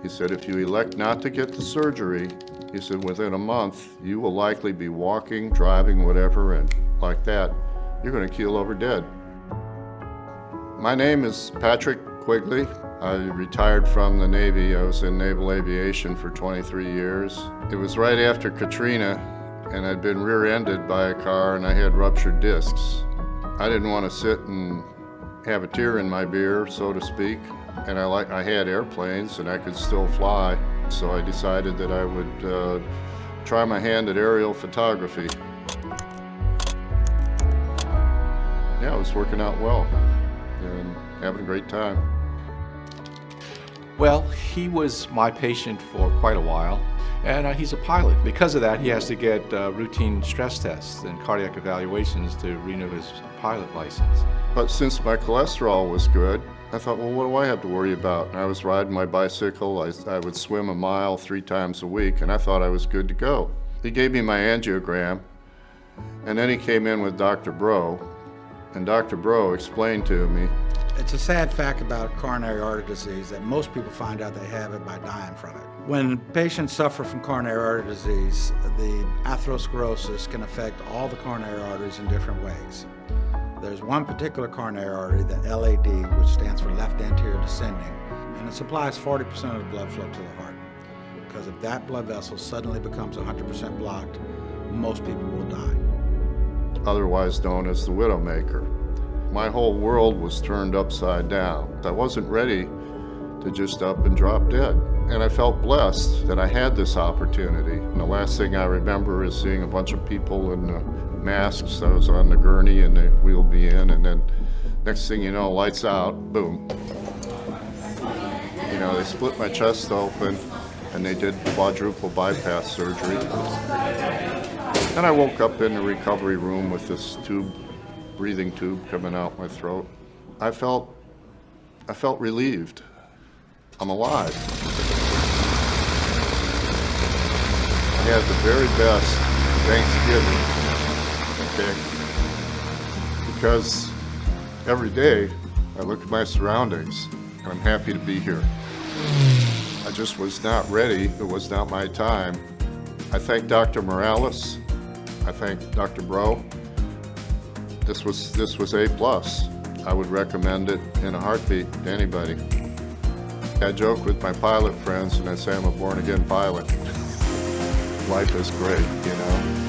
He said, if you elect not to get the surgery, he said, within a month, you will likely be walking, driving, whatever, and like that, you're going to keel over dead. My name is Patrick Quigley. I retired from the Navy. I was in naval aviation for 23 years. It was right after Katrina, and I'd been rear-ended by a car and I had ruptured discs. I didn't want to sit and have a tear in my beer, so to speak, and I had airplanes and I could still fly, so I decided that I would try my hand at aerial photography. Yeah, it was working out well and having a great time. Well, he was my patient for quite a while, and he's a pilot. Because of that, he has to get routine stress tests and cardiac evaluations to renew his pilot license. But since my cholesterol was good, I thought, well, what do I have to worry about? And I was riding my bicycle. I would swim a mile 3 times a week, and I thought I was good to go. He gave me my angiogram, and then he came in with Dr. Bro, and Dr. Bro explained to me, it's a sad fact about coronary artery disease that most people find out they have it by dying from it. When patients suffer from coronary artery disease, the atherosclerosis can affect all the coronary arteries in different ways. There's one particular coronary artery, the LAD, which stands for left anterior descending, and it supplies 40% of the blood flow to the heart. Because if that blood vessel suddenly becomes 100% blocked, most people will die. Otherwise known as the Widowmaker. My whole world was turned upside down. I wasn't ready to just up and drop dead. And I felt blessed that I had this opportunity. And the last thing I remember is seeing a bunch of people in masks. I was on the gurney and they wheeled me in, and then next thing you know, lights out, boom. You know, they split my chest open and they did quadruple bypass surgery. And I woke up in the recovery room with this breathing tube coming out my throat. I felt relieved. I'm alive. I had the very best Thanksgiving, okay? Because every day I look at my surroundings and I'm happy to be here. I just was not ready. It was not my time. I thank Dr. Morales. I thank Dr. Bro. This was A+. I would recommend it in a heartbeat to anybody. I joke with my pilot friends and I say I'm a born-again pilot. Life is great, you know.